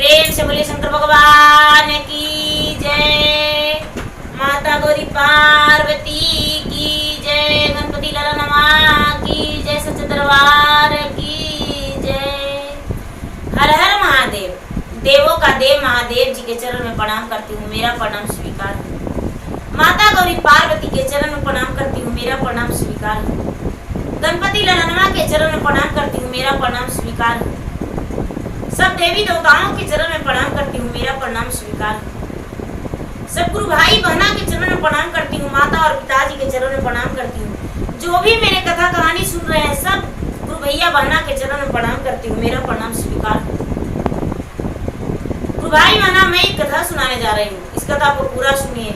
प्रेम से बोले शंकर भगवान की जय। माता गौरी पार्वती की जय। गणपति लाला नमा की जय। सच्चे दरबार की जय। हर हर महादेव। देवों का देव महादेव जी के चरण में प्रणाम करती हूँ, मेरा प्रणाम स्वीकार हो। माता गौरी पार्वती के चरण में प्रणाम करती हूँ, मेरा प्रणाम स्वीकार हो। गणपति लाला नमा के चरण में प्रणाम करती हूँ, मेरा प्रणाम स्वीकार हो। सब देवी देवताओं के चरण में प्रणाम करती हूँ, मेरा प्रणाम स्वीकार हो। सब गुरु भाई बहना के चरण में प्रणाम करती हूँ, माता और पिताजी के चरण में प्रणाम करती हूँ। जो भी मेरे कथा कहानी सुन रहे हैं सब गुरु भैया बहना के चरण में प्रणाम करती हूँ, मेरा प्रणाम स्वीकार हो। गुरु भाई बहना, मैं एक कथा सुनाने जा रही हूँ, इस कथा को पूरा सुनिए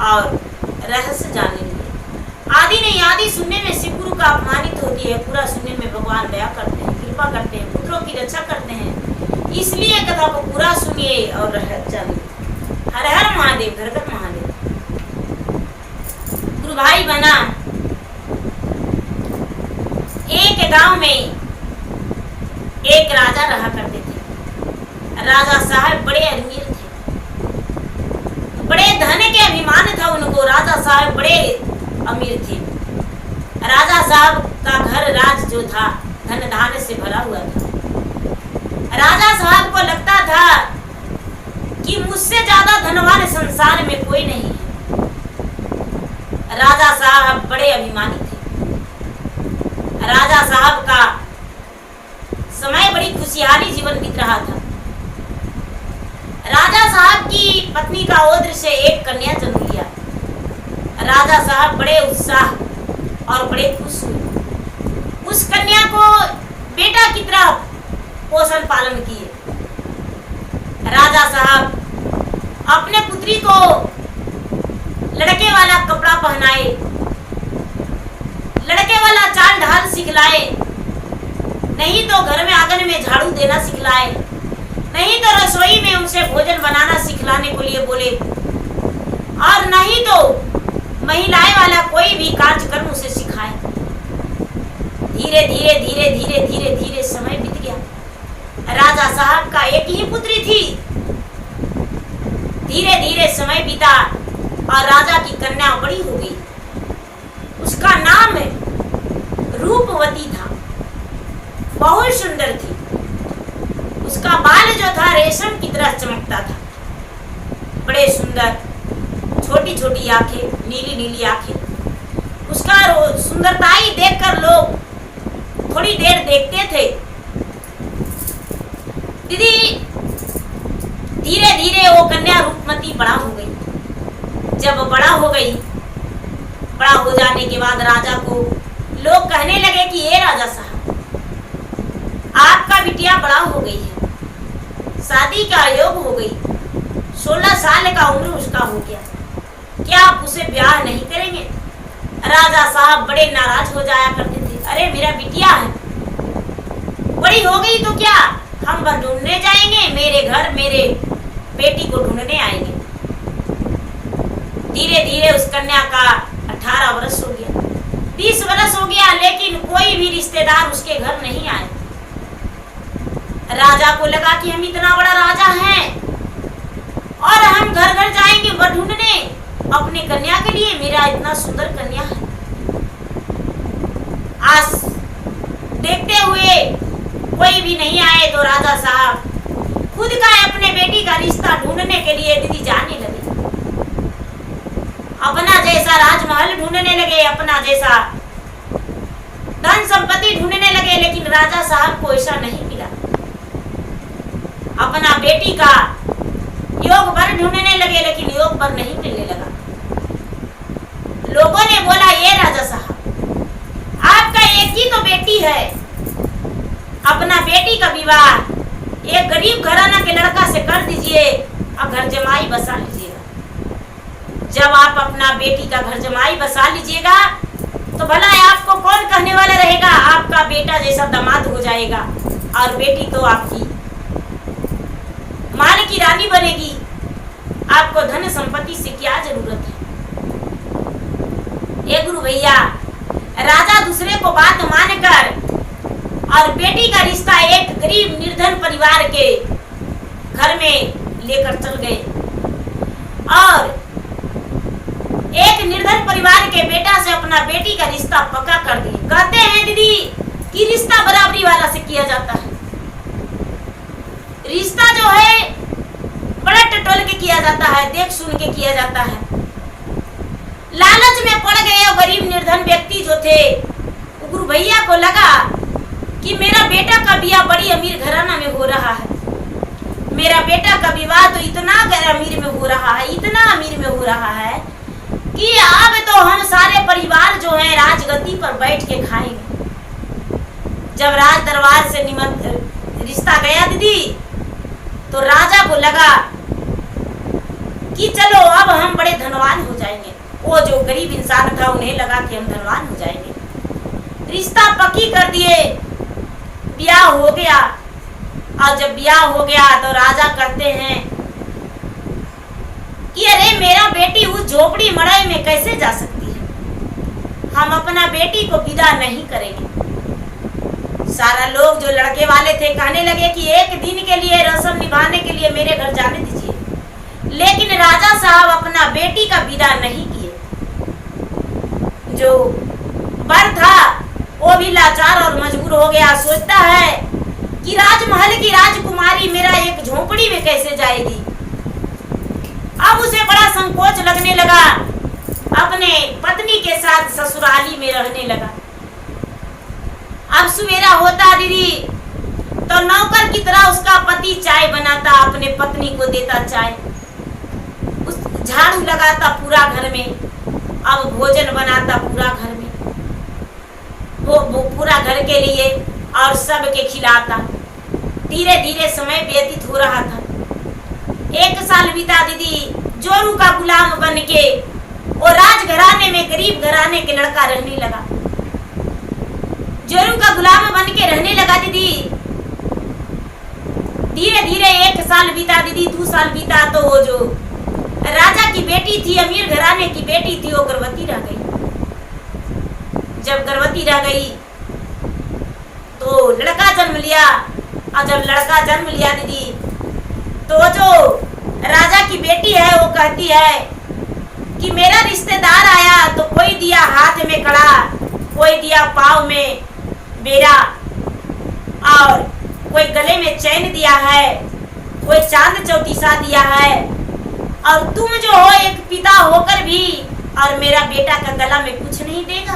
और रहस्य जानने लिए। आदि नहीं आदि सुनने में शिव गुरु का अपमानित होती है, पूरा सुनने में भगवान दया करते हैं, कृपा करते हैं, पुत्रों की रक्षा करते हैं। इसलिए कथा को पूरा सुनिए और रहस्य जानिए। हर हर महादेव, घर घर महादेव। गुरु भाई बना, एक गांव में एक राजा रहा करते थे। राजा साहब बड़े अमीर थे, बड़े धन के अभिमान था उनको। राजा साहब बड़े अमीर थे। राजा साहब का घर राज जो था धन धान्य से भरा हुआ था। राजा साहब को लगता था कि मुझसे ज्यादा धनवान संसार में कोई नहीं है। राजा साहब बड़े अभिमानी थे। राजा साहब का समय बड़ी खुशहाली जीवन बीत रहा था। राजा साहब की पत्नी का ओद्र से एक कन्या जन्म लिया। राजा साहब बड़े उत्साह और बड़े खुश हुए। उस कन्या को बेटा की तरह पोषण पालन किए। राजा साहब अपने पुत्री को लड़के वाला कपड़ा पहनाए, लड़के वाला चाल ढाल सिखलाए। नहीं तो घर में आंगन में झाड़ू देना सिखलाए, नहीं तो रसोई में उनसे भोजन बनाना सिखलाने को लिए बोले, और नहीं तो महिलाएं वाला कोई भी कार्यक्रम उसे सिखाए। धीरे धीरे धीरे धीरे धीरे धीरे समय बीत गया। राजा साहब का एक ही पुत्री थी। धीरे धीरे समय बीता और राजा की कन्या बड़ी हो गई। उसका नाम रूपवती था, बहुत सुंदर थी। उसका बाल जो था रेशम की तरह चमकता था। बड़े सुंदर, छोटी छोटी आंखें, नीली नीली आंखें। उसका सुंदरताई देखकर लोग थोड़ी देर देखते थे। दीदी धीरे धीरे वो कन्या रूपमती बड़ा हो गई। जब बड़ा हो गई, बड़ा हो जाने के बाद राजा को लोग कहने लगे कि ये राजा साहब, आपका बिटिया बड़ा हो गई है, शादी का योग हो गई, 16 साल का उम्र उसका हो गया, क्या आप उसे ब्याह नहीं करेंगे? राजा साहब बड़े नाराज हो जाया करते थे। अरे मेरा बिटिया है, बड़ी हो गई तो क्या, हम ढूंढने जाएंगे, मेरे घर मेरे बेटी को ढूंढने आएंगे। धीरे धीरे उस कन्या का 18 वर्ष हो गया, 20 वर्ष हो गया, लेकिन कोई भी रिश्तेदार उसके घर नहीं आए। राजा को लगा कि हम इतना बड़ा राजा हैं और हम घर घर जाएंगे वर ढूंढने अपने कन्या के लिए। मेरा इतना सुंदर कन्या है। आज देखते हुए कोई भी नहीं आए तो राजा साहब खुद का अपने बेटी का रिश्ता ढूंढने के लिए दीदी जाने लगे। अपना जैसा राजमहल ढूंढने लगे, अपना जैसा धन संपत्ति ढूंढने लगे, लेकिन राजा साहब को ऐसा नहीं मिला। अपना बेटी का योग वर ढूंढने लगे, लेकिन योग वर नहीं मिलने लगा। लोगों ने बोला, ये राजा साहब, आपका एक ही तो बेटी है, अपना बेटी का विवाह एक गरीब घराना के लड़का से कर दीजिए, अब घर जमाई बसा लीजिएगा। जब आप अपना बेटी का घर जमाई बसा लीजिएगा तो भला आपको कौन कहने वाला रहेगा? आपका बेटा जैसा दामाद हो जाएगा और बेटी तो आपकी माल की रानी बनेगी। आपको धन संपत्ति से क्या जरूरत है? ये गुरु भैया, राजा दूसरे को बात मानकर और बेटी का रिश्ता एक गरीब निर्धन परिवार के घर में लेकर चल गए और एक निर्धन परिवार के बेटा से अपना बेटी का रिश्ता पक्का कर दिए। कहते हैं दीदी कि रिश्ता बराबरी वाला से किया जाता है। रिश्ता जो है बड़ा टटोल के किया जाता है, देख सुन के किया जाता है। लालच में पड़ गए गरीब निर्धन व्यक्ति जो थे, गुरु भैया को लगा कि मेरा बेटा का ब्याह बड़ी अमीर घराना में हो रहा है, मेरा बेटा का विवाह तो इतना अमीर में हो रहा है, इतना अमीर में हो रहा है कि अब तो हम सारे परिवार जो है राजगद्दी पर बैठ के खाएंगे। जब राज दरबार से रिश्ता गया दीदी, तो राजा को लगा कि चलो अब हम बड़े धनवान हो जाएंगे। वो जो गरीब इंसान था उन्हें लगा कि हम धनवान हो जाएंगे। रिश्ता पक्की कर दिए, ब्याह हो गया। और जब ब्याह हो गया तो राजा कहते हैं कि अरे मेरा बेटी उस झोपड़ी मड़ई में कैसे जा सकती है, हम अपना बेटी को विदा नहीं करेंगे। सारा लोग जो लड़के वाले थे कहने लगे कि एक दिन के लिए रस्म निभाने के लिए मेरे घर जाने दीजिए, लेकिन राजा साहब अपना बेटी का विदा नहीं किए। जो वर था वो भी लाचार और मजबूर हो गया, सोचता है कि राजमहल की राजकुमारी मेरा एक झोपड़ी में कैसे जाएगी। अब उसे बड़ा संकोच लगने लगा, अपने पत्नी के साथ ससुराली में रहने लगा। अब सवेरा होता दीदी तो नौकर की तरह उसका पति चाय बनाता, अपने पत्नी को देता चाय, उस झाड़ू लगाता पूरा घर में, अब भोजन बनाता पूरा घर में, वो पूरा घर के लिए और सबके खिलाता। धीरे धीरे समय व्यतीत हो रहा था। 1 साल बीता दीदी, जोरू का गुलाम बन के वो राजघराने में गरीब घराने के लड़का रहने लगा। जोरू का गुलाम बन के रहने लगा दीदी। धीरे धीरे 1 साल बीता दीदी, 2 साल बीता तो वो जो राजा की बेटी थी, अमीर घराने की बेटी थी, वो गर्भवती रह गई। जब गर्भवती रह गई तो लड़का जन्म लिया। और जब लड़का जन्म लिया दीदी, तो जो राजा की बेटी है वो कहती है कि मेरा रिश्तेदार आया तो कोई दिया हाथ में कड़ा, कोई दिया पाँव में बेरा, और कोई गले में चैन दिया है, कोई चांद चौतीसा दिया है, और तुम जो हो एक पिता होकर भी और मेरा बेटा का गला में कुछ नहीं देगा,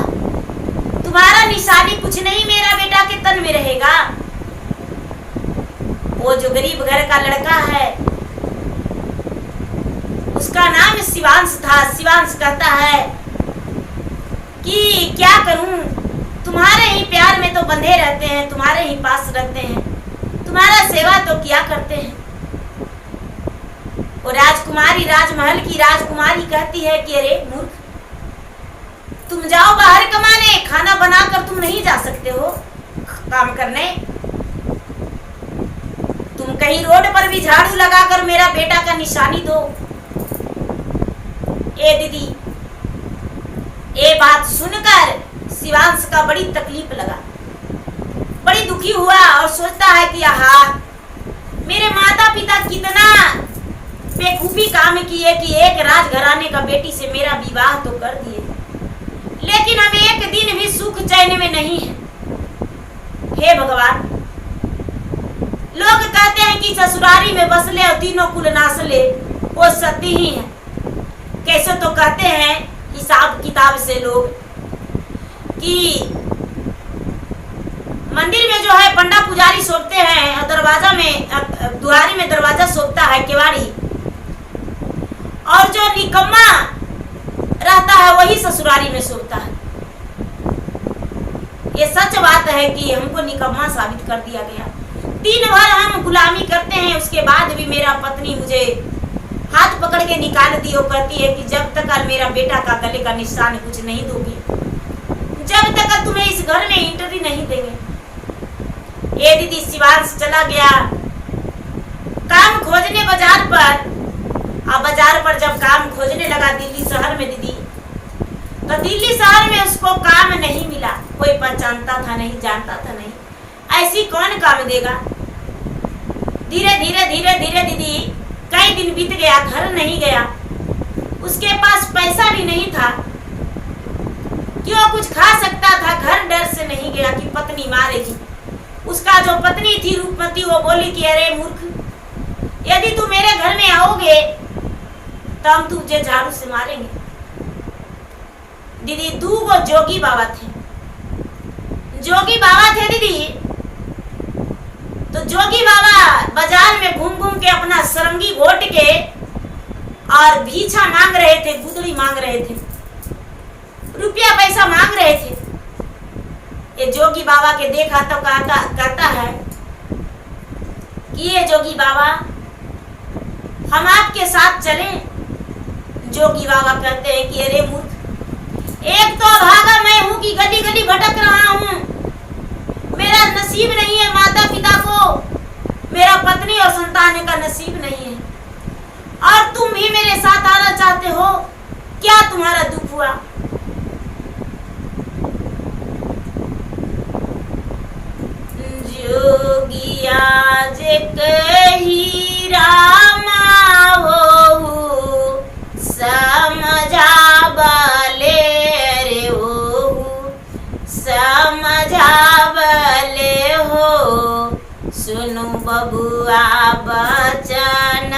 तुम्हारा निशानी कुछ नहीं मेरा बेटा के तन में रहेगा। वो जो गरीब घर का लड़का है उसका नाम शिवांश था। शिवांश कहता है कि क्या करूं, तुम्हारे ही प्यार में तो बंधे रहते हैं, तुम्हारे ही पास रहते हैं, तुम्हारा सेवा तो किया करते हैं। वो राजकुमारी, राजमहल की राजकुमारी कहती है कि अरे मूर्ख, तुम जाओ बाहर कमाने, खाना बनाकर तुम नहीं जा सकते हो काम करने, तुम कहीं रोड पर भी झाड़ू लगाकर मेरा बेटा का निशानी दो। ए दीदी, ये बात सुनकर शिवांश का बड़ी तकलीफ लगा, बड़ी दुखी हुआ और सोचता है कि आहा, मेरे माता पिता कितना बेवकूफी काम किए कि एक राजघराने का बेटी से मेरा विवाह तो कर दिए, लेकिन हम एक दिन भी सुख चैन में नहीं है। हे भगवान, लोग कहते हैं कि ससुरारी में बसले और तीनों कुल नासले, वो सत्य ही है। कैसे तो कहते हैं हिसाब किताब से लोग कि मंदिर में जो है पंडा पुजारी सोते हैं और दरवाजा में, दुआरी में दरवाजा सोता है केवाड़ी, और जो निकम्मा रहता है वही ससुरारी में सोता है। ये सच बात है कि हमको निकम्मा साबित कर दिया गया। दिन भर हम गुलामी करते हैं, उसके बाद भी मेरा पत्नी मुझे हाथ पकड़ के निकाल दी। वो कहती है कि जब तक मेरा बेटा का गले का निशान कुछ नहीं दोगी, जब तक तुम्हें इस घर में एंट्री नहीं देंगे। ये दीदी, शिवांश चला गया काम खोजने बाजार पर। अब बाजार पर जब काम खोजने लगा दिल्ली शहर में दीदी, तो दिल्ली शहर में उसको काम नहीं मिला। कोई पहचानता था नहीं, जानता था नहीं, ऐसी कौन काम देगा। धीरे धीरे दीदी कई दिन बीत गया, घर नहीं गया, उसके पास पैसा भी नहीं था कि वो कुछ खा सकता था। घर डर से नहीं गया कि पत्नी मारेगी। उसका जो पत्नी थी रूपमती, वो बोली कि अरे मूर्ख, यदि तू मेरे घर में आओगे तो हम तुझे झाड़ू से मारेंगे। दीदी 2 जोगी बाबा थे, जोगी बाबा थे दीदी। तो जोगी बाबा बाजार में घूम घूम के अपना सरंगी घोट के और भीछा मांग रहे थे, गुदड़ी मांग रहे थे, रुपया पैसा मांग रहे थे। ये जोगी बाबा के देखा तो कहता है कि ये जोगी बाबा, हम आपके साथ चलें। जोगी बाबा कहते हैं कि अरे मूर्ख, एक तो भागा मैं हूं कि गली गली भटक रहा हूं, मेरा नसीब नहीं है, माता पिता को मेरा पत्नी और संतान का नसीब नहीं है, और तुम भी मेरे साथ आना चाहते हो, क्या तुम्हारा दुख हुआ? जोगिया जे कही रामा हो समझा बले रे हो समझा बले हो, सुनु बबुआ बचन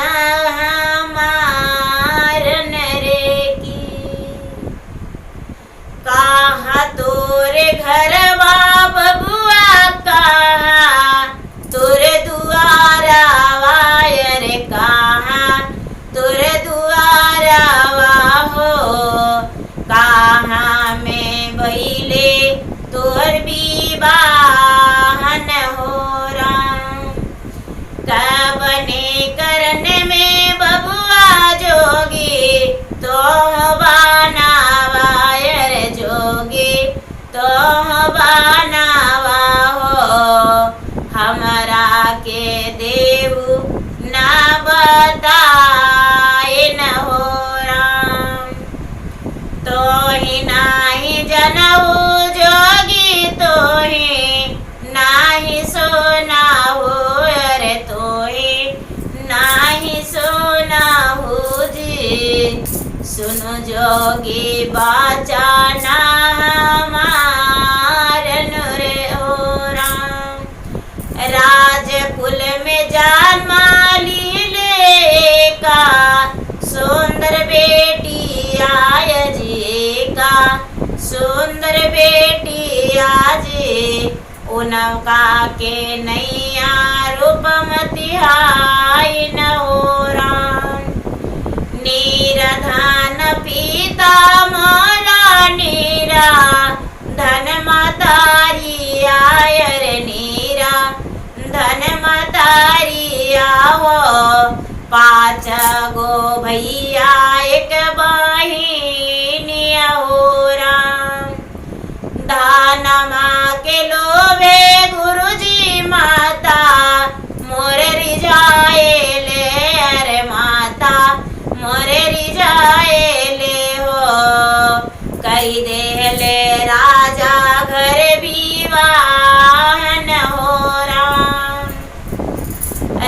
हमारन रे की। कहा तोरे घर बबुआ, कहा तोरे दुआरा वायर, कहा तोरे दुआरा हो, कहा में बैले तोर विवाहन हो राम। कबने करन में बबुआ जोगी तो बनावायर, जोगी तो बनावा हो, हमरा के देहु ना बताए न हो राम। तो ही नाही जनऊ जोगी, तो ही नाही सोना हो, अरे तो ही नाही सोना हो जी। सुनो जोगी बचाना हमारन रे ओ राम। राजकुल में जन्माली लेका, सुंदर बेटी आय जी का, सुंदर बेटी आजी। उनका के नैया रूपमती हाय न हो राम। नीरधन पिता मोला नीरा, धन मतारी आय रे नीरा, धन मतारी आओ। 5 गो भैया 1 बहिनी हो राम। दानमा के लोभे गुरुजी माता मोरे रिझाए ले, अरे माता मोरे रिझाए ले हो। कई दे ले राजा घर विवाहन हो राम।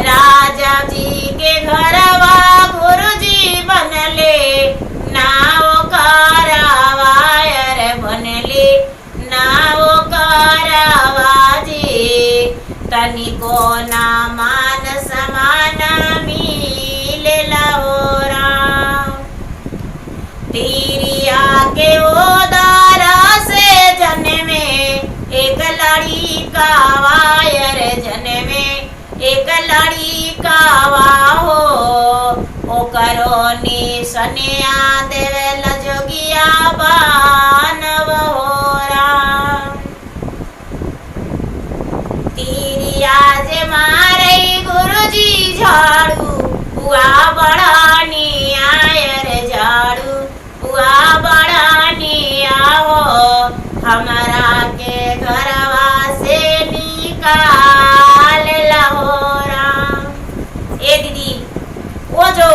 राजा जी के घरवा गुरुजी बनले, नाव कारवायर बनले, नाव कारवाजी। तनिको ना मान समान मिलेला हो राम। तिरिया के ओदारा से जन्मे एक लड़िका वायर, जन्मे एक लड़िका हो। ओकरो निसनिया देवेल जोगिया बानव हो राम। तिरिया जे मारे गुरुजी झाड़ू, हुआ बड़ानी आयर झाड़ू, हुआ बड़ानी आओ। हमारा के घरवा से निकाल लहो राम। ए दीदी, वो जो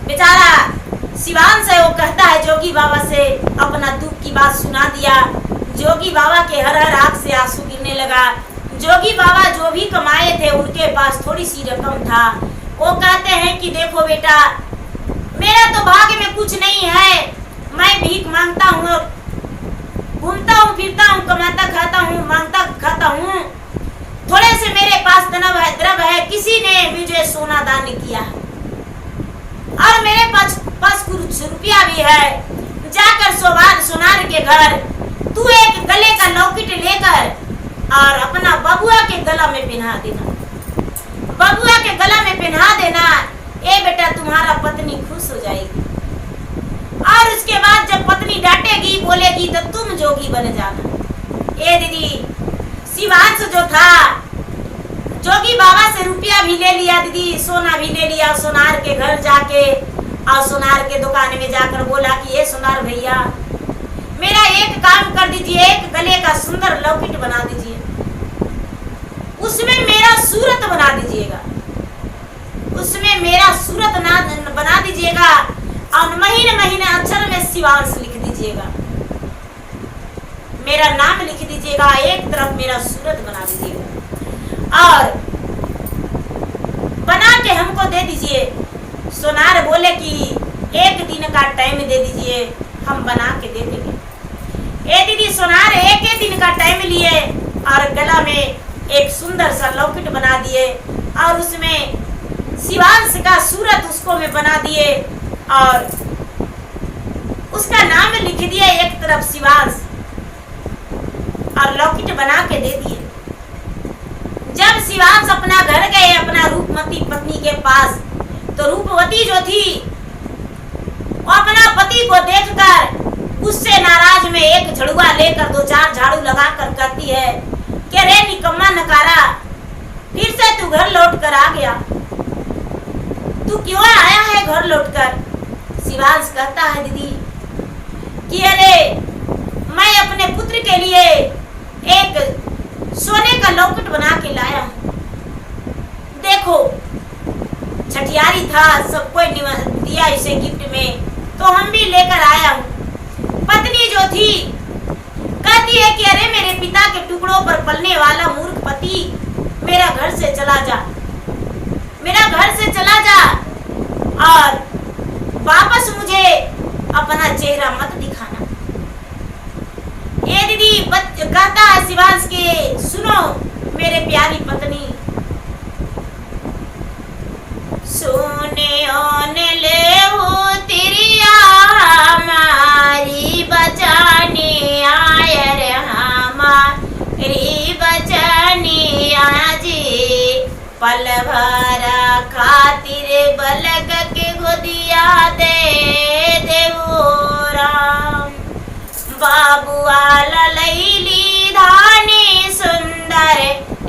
बेचारा सिवान से वो कहता है जोगी बाबा से अपना दुख की बात सुना दिया। जोगी बाबा के हर हर आंख से आंसू गिरने लगा। जोगी बाबा जो भी कमाए थे उनके पास थोड़ी सी रकम था। वो कहते हैं कि देखो बेटा, मेरा तो भाग्य में कुछ नहीं है, मैं भीख मांगता हूँ, घूमता हूँ फिरता हूँ, कमाता खाता हूँ, मांगता खाता हूँ, थोड़े से मेरे पास द्रव्य है, किसी ने मुझे सोना दान किया और मेरे पास कुछ रुपया भी है, जाकर सोनार के घर तू एक गले का लॉकेट लेकर और अपना बबुआ के गला में पहना देना, बबुआ के गला में पहना देना, ए बेटा तुम्हारा पत्नी खुश हो जाएगी। और उसके बाद जब पत्नी डांटेगी बोलेगी तो तुम जोगी बन जाना। ए दीदी, शिवांश जो था जोगी बाबा से रुपया भी ले लिया दीदी, सोना भी ले लिया, सोनार के घर जाके और सोनार के दुकान में जाकर बोला कि ये सोनार भैया मेरा एक काम कर दीजिए, एक गले का सुंदर लॉकेट बना दीजिए, उसमें मेरा सूरत बना दीजिएगा, उसमें मेरा सूरत बना दीजिएगा और महीने महीने अक्षर में शिवांश लिख दीजिएगा, मेरा नाम लिख दीजिएगा, एक तरफ मेरा सूरत बना दीजिएगा और बना के हमको दे दीजिए। सोनार बोले कि एक दिन का टाइम दे दीजिए, हम बना के दे देंगे। ए दीदी, सोनार एक दिन का टाइम लिए और गला में एक सुंदर सा लॉकेट बना दिए और उसमें शिवांश का सूरत उसको में बना दिए और उसका नाम लिख दिया एक तरफ शिवांश और लॉकेट बना के दे दिए। जब शिवांश अपना घर गए अपना रूपमती पत्नी के पास, तो रूपवती जो थी वो अपना पति को देखकर उससे नाराज में एक झड़ुआ लेकर 2-4 झाड़ू लगाकर कहती है कि रे निकम्मा नकारा, फिर से तू घर लौट कर आ गया, तू क्यों आया है घर लौटकर? शिवांश कहता है दीदी कि अरे मैं अपने पुत्र के लिए एक सोने का लॉकेट बना के लाया हूँ, देखो छठियारी था, सबको दिया इसे गिफ्ट में, तो हम भी लेकर आया हूँ। पत्नी जो थी कहती है कि अरे मेरे पिता के टुकड़ों पर पलने वाला मूर्ख पति, मेरा घर से चला जा, मेरा घर से चला जा और वापस मुझे अपना चेहरा मत दिखाना। ये दीदी कहता है शिवांश के, सुनो मेरे प्यारी पत्नी, सोने ओने ले हो तिरिया हमारी बचाने आया रे, हमारी बचाने आजी, पल भरा खातिर बलग के गोदिया दे देवो राम, बाबुआ ललैली धानी सुंदर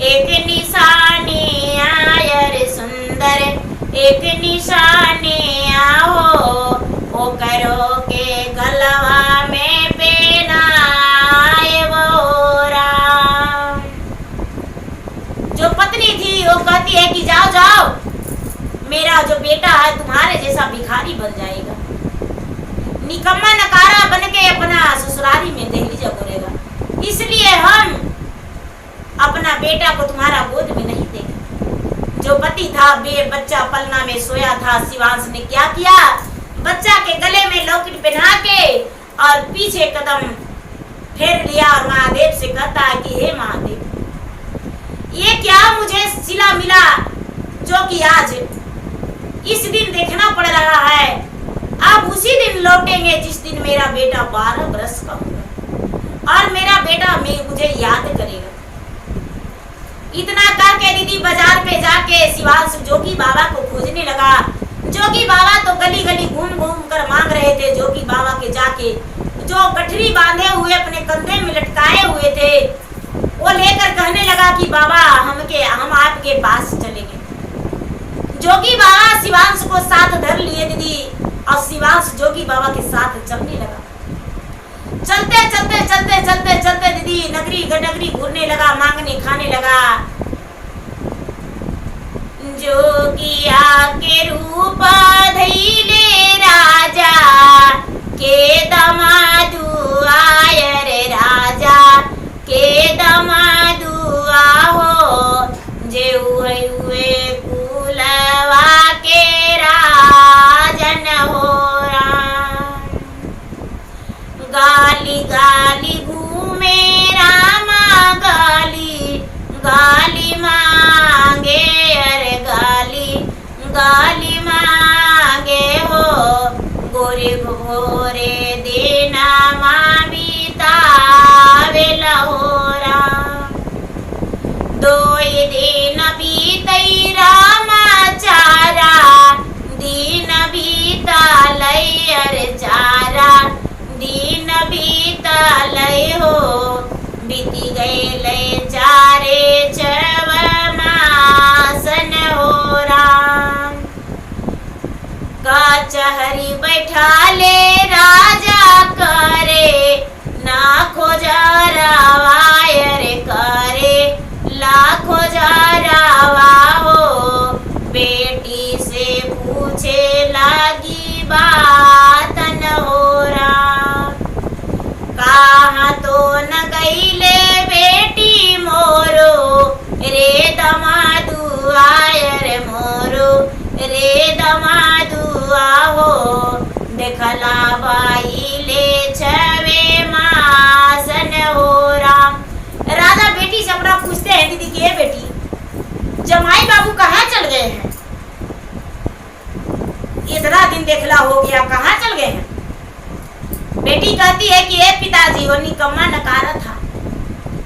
एक निशानी आयर, सुंदर एक निशानी आओ, ओ करो के गलवा में पहनाए वो राम। जो पत्नी थी वो कहती है कि जाओ जाओ, मेरा जो बेटा है तुम्हारे जैसा भिखारी बन जाएगा, निकम्मा नकारा बन के अपना ससुराली में दहली जगोरेगा, इसलिए हम अपना बेटा को तुम्हारा गोद में नहीं देंगे। जो पति था बच्चा पलना में सोया था, शिवांश ने क्या किया, बच्चा के गले में लॉकेट पहना के और पीछे कदम फेर लिया और महादेव से कहता है कि हे महादेव, ये क्या मुझे सिला मिला जो कि आज इस दिन देखना पड़ रहा है, आप उसी दिन लौटेंगे जिस दिन मेरा बेटा 12 बरस का होगा और मेरा बेटा मुझे याद करेगा। इतना करके दीदी बाजार पे जाके शिवांश जोगी बाबा को खोजने लगा। जोगी बाबा तो गली गली घूम घूम कर मांग रहे थे, जोगी बाबा के जाके जो गठरी बांधे हुए अपने कंधे में लटकाए हुए थे वो लेकर कहने लगा कि बाबा हम आपके पास चलेंगे। जोगी बाबा शिवांश को साथ धर लिए दीदी और शिवांश जोगी बाबा के साथ चलने लगा। चलते चलते चलते चलते चलते दीदी नगरी गडगरी घूरने लगा, मांगने खाने लगा। जोगिया के रूप धैले राजा के दमादु आय रे, राजा के दमादु आहो लहरी बैठा ले राजा करे लाखो जरावायर करे लाखो जरावा हो। बेटी से पूछे लगी बात न हो रहा, कहाँ तो न गईले बेटी मोरो रे दमादुआ रे मोरो रे दमादुआ हो। देखला बाई ले छवे मासन हो राम। राजा बेटी से अपना पूछते हैं, दीदी की बेटी जमाई बाबू कहाँ चल गए हैं? इतना दिन देखला हो गया, कहाँ चल गए हैं? बेटी कहती है कि ये पिताजी वो निकम्मा नकारा था,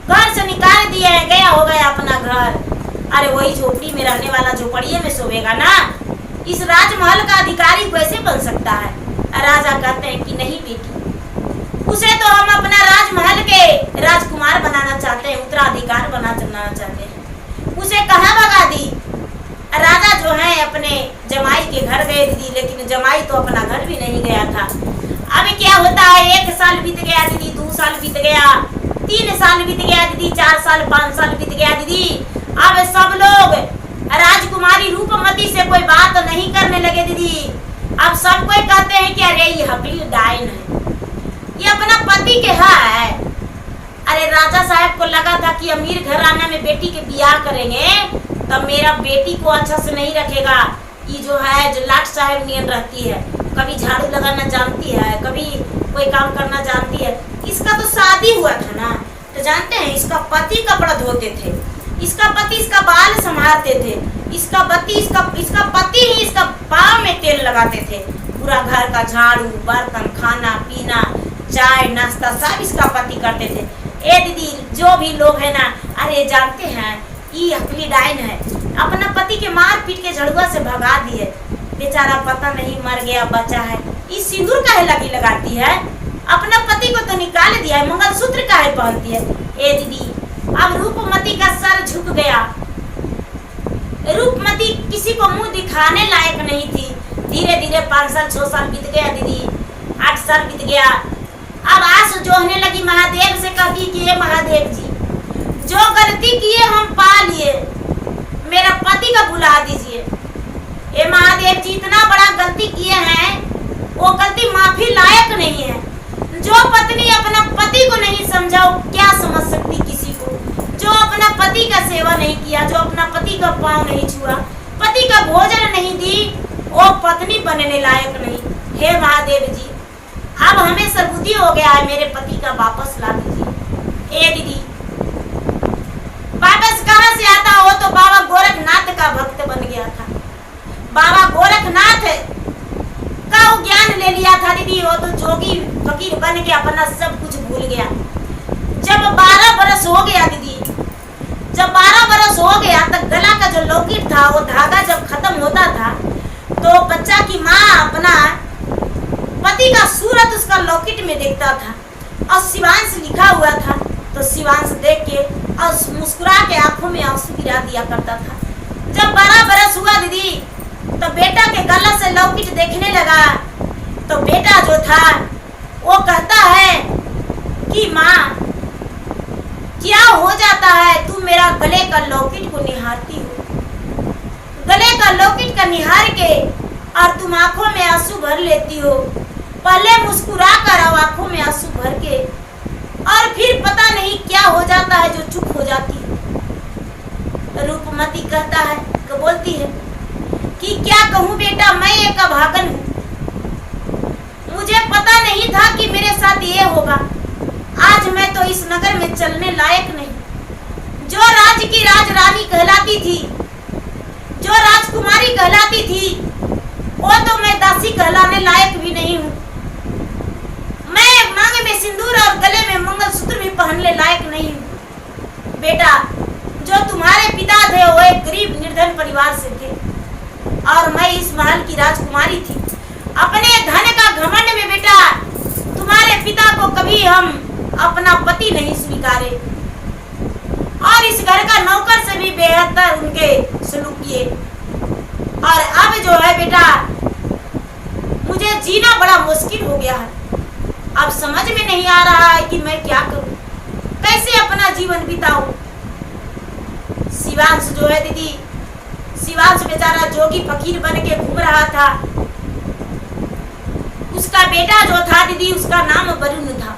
घर से निकाल दिया है, गया हो गया अपना घर। अरे वही झोपड़ी में रहने वाला झोपड़िए में सोएगा ना, इस राजमहल का अधिकारी कैसे बन सकता है? राजा कहते हैं कि नहीं बेटी, उसे तो हम अपना राजमहल के राजकुमार बनाना चाहते हैं, उत्तराधिकार बनाना चाहते हैं। उसे कहाँ भगा दी? राजा जो है अपने जमाई के घर गए दीदी, लेकिन जमाई तो अपना घर भी नहीं गया था। अभी क्या होता है, 1 साल बीत गया दीदी, 2 साल बीत गया, 3 साल बीत गया दीदी, 4 साल 5 साल बीत गया दीदी। अब सब लोग राजकुमारी रूपमती से कोई बात नहीं करने लगे दीदी। अब सब कोई कहते हैं कि अरे ये हकली डायन है, ये अपना पति के है। अरे राजा साहब को लगा था कि अमीर घराना में बेटी के ब्याह करेंगे तब मेरा बेटी को अच्छा से नहीं रखेगा। ये जो है जो लाट साहब नियन रहती है, कभी झाड़ू लगाना जानती है, कभी कोई काम करना जानती है। इसका तो शादी हुआ था ना, तो जानते हैं इसका पति कपड़ा धोते थे, इसका पति इसका बाल संभालते थे, इसका पति ही इसका पाँव में तेल लगाते थे। पूरा घर का झाड़ू बर्तन खाना पीना चाय नाश्ता सब इसका पति करते थे। ए दीदी जो भी लोग है ना, अरे जानते हैं ये हकली डायन है, अपना पति के मार पीट के झड़ुआ से भगा दिए, बेचारा पता नहीं मर गया बचा है। ये सिंदूर काहे लगी लगाती है, अपना पति को तो निकाल दिया है, मंगलसूत्र काहे पहनती है? ए दीदी अब रूपमती का सर झुक गया, रूपमती किसी को मुंह दिखाने लायक नहीं थी। धीरे धीरे 5 साल 6 साल बीत गया दीदी, 8 साल बीत गया। अब आंसू जोहने लगी, महादेव से कहती कि ये महादेव जी जो गलती किए हम पा लिए, मेरा पति का बुला दीजिए। ये महादेव जी इतना बड़ा गलती किए हैं, वो गलती माफी लायक नहीं है। जो पत्नी अपना पति को नहीं समझा वो क्या समझ सकती किसी को? जो अपना पति का सेवा नहीं किया, जो अपना पति का पाँव नहीं छुआ, पति का भोजन नहीं दी, वो पत्नी बनने लायक नहीं। हे महादेव जी अब हमें सबूती हो गया है, मेरे पति का वापस ला दीजिए। ए दीदी वापस कहाँ से आता हो? तो बाबा गोरखनाथ का भक्त बन गया था, बाबा गोरखनाथ का वो ज्ञान ले लिया था दीदी। वो तो जोगी फकीर बन के अपना सब कुछ भूल गया। जब 12 बरस हो गया दीदी, जब 12 बरस हो गया तब गला का जो लॉकेट था वो धागा जब खत्म होता था तो बच्चा की माँ अपना पति का सूरत उसका लॉकेट में देखता था और शिवांश लिखा हुआ था, तो शिवांश देख के और मुस्कुरा के आंखों में आंसू गिरा दिया करता था। जब 12 बरस हुआ दीदी तो बेटा के गला से लॉकेट देखने लगा, तो बेटा जो था वो कहता है कि माँ क्या हो जाता है, तू मेरा गले का लॉकेट को निहारती हो, गले का लॉकेट का निहार के और तुम आंखों में आंसू भर लेती हो। पहले मुस्कुरा कर आंखों में आंसू भर के और फिर पता नहीं क्या हो जाता है जो चुप हो जाती है। रूपमती कहता है तो बोलती है कि क्या कहूँ बेटा, मैं एक अभागन हूँ, मुझे पता नहीं था कि मेरे साथ ये होगा। आज मैं तो इस नगर में चलने लायक नहीं। जो राज्य की राजरानी कहलाती थी, जो राजकुमारी कहलाती थी, वो तो मैं दासी कहलाने लायक भी नहीं हूँ। मैं मांग में सिंदूर और गले में मंगलसूत्र भी पहनने लायक नहीं हूँ। बेटा जो तुम्हारे पिता थे वो एक गरीब निर्धन परिवार से थे और मैं इस महल की राजकुमारी थी। अपने धन का घमंड में बेटा तुम्हारे पिता को कभी हम अपना पति नहीं स्वीकारे और इस घर का नौकर से भी बेहतर उनके सलूक किए। और अब जो है बेटा नहीं आ रहा है कि मैं क्या करूं, कैसे अपना जीवन बिताऊं। शिवांश जो है दीदी, शिवांश बेचारा जोगी फकीर बन के घूम रहा था। उसका बेटा जो था दीदी, उसका नाम वरुण था।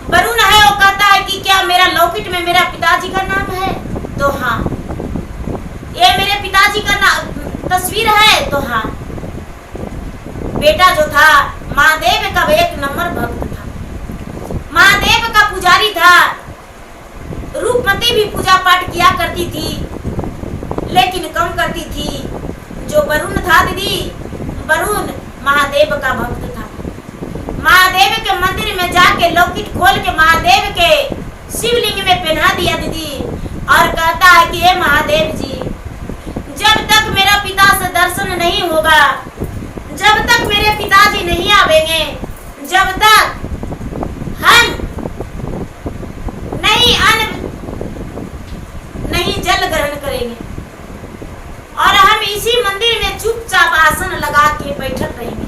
वरुण है, वो कहता है कि क्या मेरा लॉकेट में मेरा पिताजी का नाम है? तो हाँ। ये मेरे पिताजी का तस्वीर है? तो हाँ। बेटा जो था महादेव का एक नंबर भक्त था, महादेव का पुजारी था। रूपमती भी पूजा पाठ किया करती थी, लेकिन कम करती थी। जो वरुण था दीदी, वरुण महादेव का भक्त था। महादेव के मंदिर में जाके लॉकेट खोल के महादेव के शिवलिंग में पहना दिया दीदी, और कहता है कि हे महादेव जी, जब तक मेरा पिता से दर्शन नहीं होगा, जब तक मेरे पिताजी नहीं आवेंगे, जब तक हम नहीं अन्न नहीं जल ग्रहण करेंगे, और हम इसी मंदिर में चुपचाप आसन लगा के बैठक रहेंगे।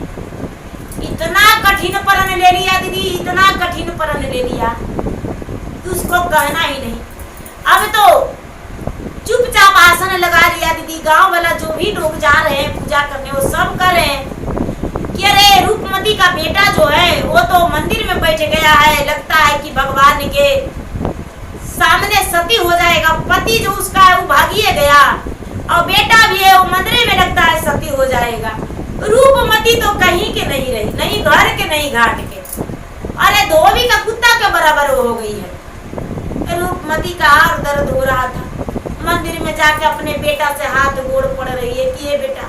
इतना कठिन प्रण ले लिया दीदी, इतना कठिन प्रण ले लिया कि उसको कहना ही नहीं। अब तो चुपचाप आसन लगा लिया दीदी। गांव वाला जो भी लोग जा रहे हैं पूजा करने, वो सब कर रहे हैं कि अरे रूपमती का बेटा जो है वो तो मंदिर में बैठ गया है, लगता है कि भगवान के सामने सती हो जाएगा। पति जो उसका है वो भागिए गया, और बेटा भी है वो मंदिर में लगता है सती हो जाएगा। रूपमती तो कहीं के नहीं रही, नहीं घर के नहीं घाट के, अरे धोबी का कुत्ता के बराबर हो गई है। रूपमती का और दर्द हो रहा था। मंदिर में जाके अपने बेटा से हाथ गोड़ पड़ रही है कि ये बेटा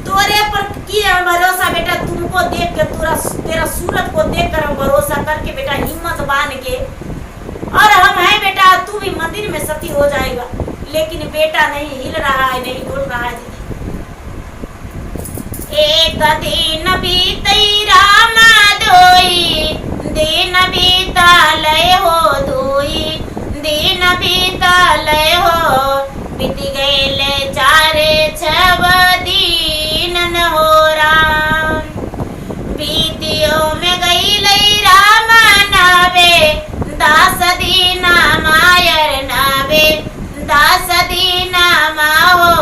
तोरे पर किए भरोसा, बेटा तुमको देख के तेरा सूरत को देख कर हम भरोसा करके बेटा हिम्मत बांध के, और हम हैं बेटा, तू भी मंदिर में सती हो जाएगा। लेकिन बेटा नहीं हिल रहा है, नहीं बोल रहा है। एक दिन बीतई रामा दोई, दिन बीतलय हो दोई, दिन बीतलय हो, बीत गए 4-6 दिन न हो राम। बीतियो में गई लई रामा नावे, 10 दिन मायर नावे, 10 दिन माहो,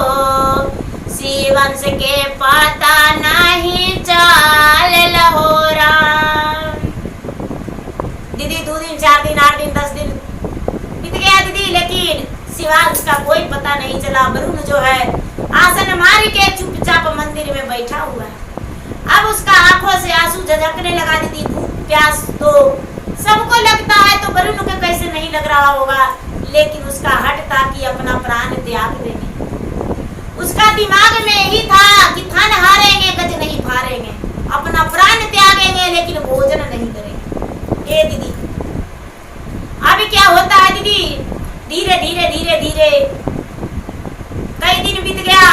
शिवंश के पता नहीं चाल लहो राम। दीदी 2 दिन 4 दिन 8 दिन 10 दिन बीत गया दीदी, लेकिन शिवांश का कोई पता नहीं चला। वरुण जो है आसन मार के चुपचाप मंदिर में बैठा हुआ है। अब उसका आंखों से आंसू झलकने लगा दीदी। भूख प्यास तो सबको लगता है, तो वरुण को कैसे नहीं लग रहा होगा, लेकिन उसका हट था कि अपना प्राण त्याग देंगे। उसका दिमाग में यही था कि थन हारेंगे गज नहीं फारेंगे, अपना प्राण त्यागेंगे लेकिन भोजन नहीं करेंगे। ए दीदी अब क्या होता है दीदी, धीरे धीरे धीरे धीरे कई दिन बीत गया।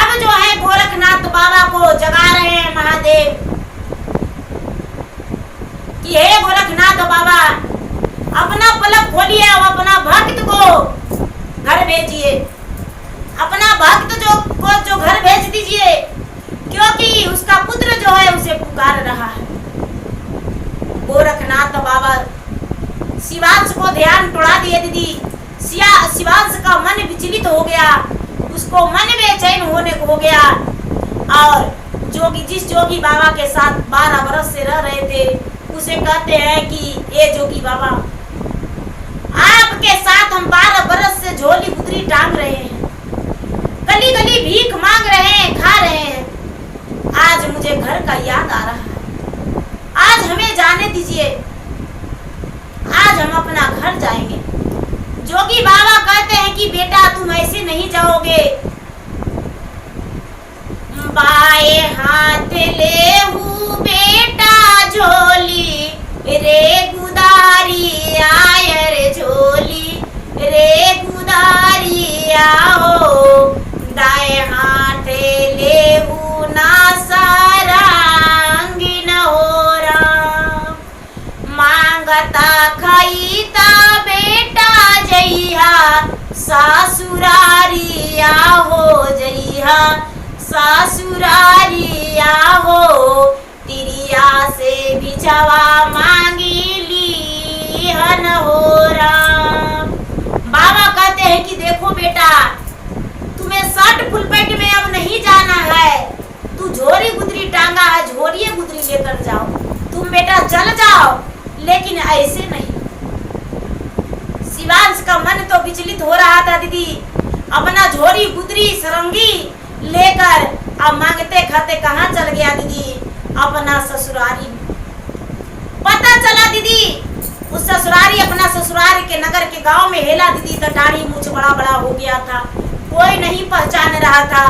अब जो है गोरखनाथ बाबा को जगा रहे हैं महादेव कि हे गोरखनाथ बाबा, अपना पलक खोलिए और अपना भक्त को घर भेजिए, अपना भक्त जो घर भेज दीजिए, क्योंकि उसका पुत्र जो है उसे पुकार रहा है। गोरखनाथ बाबा शिवांश को ध्यान टुड़ा दिए दीदी। शिवांश का मन विचलित हो गया, उसको मन बेचैन होने हो गया। और जिस जोगी बाबा के साथ 12 बरस से रह रहे थे, उसे कहते हैं कि ये जोगी बाबा, आपके साथ हम 12 बरस से झोली गुदरी टांग रहे हैं, गली गली भीख मांग रहे हैं, खा रहे हैं। आज मुझे घर का याद आ रहा है, आज हमें जाने दीजिए, आज हम अपना घर जाएंगे। जोगी बाबा कहते हैं कि बेटा तुम ऐसे नहीं जाओगे, बाएं हाथ ले हूँ बेटा झोली, रे गुदारी आयर झोली, रे गुदारी आओ, दाएं हाथ ले हूँ ना सारंगी न हो राम। मांगता खईता बेटा जइहा, सासुरारिया हो जइहा, सासुरारिया हो, तिरिया से बिछ भिक्षावा मांगी ली हन हो राम। बाबा कहते हैं कि देखो बेटा, तुम्हें शर्ट फुल पैंट में अब नहीं जाना है, तू झोरी गुदरी टांगा है, झोरी गुदरी लेकर जाओ, तुम बेटा चल जाओ, लेकिन ऐसे नहीं। शिवांश का मन तो विचलित हो रहा था दीदी, अपना झोरी गुदरी सरंगी लेकर अब मांगते खाते कहाँ चल गया दीदी, अपना ससुरारी। पता चला दीदी उस ससुरारी अपना ससुरारी के नगर के गांव में हेला दीदी, तो दाढ़ी मूछ बड़ा बड़ा हो गया था, कोई नहीं पहचान रहा था।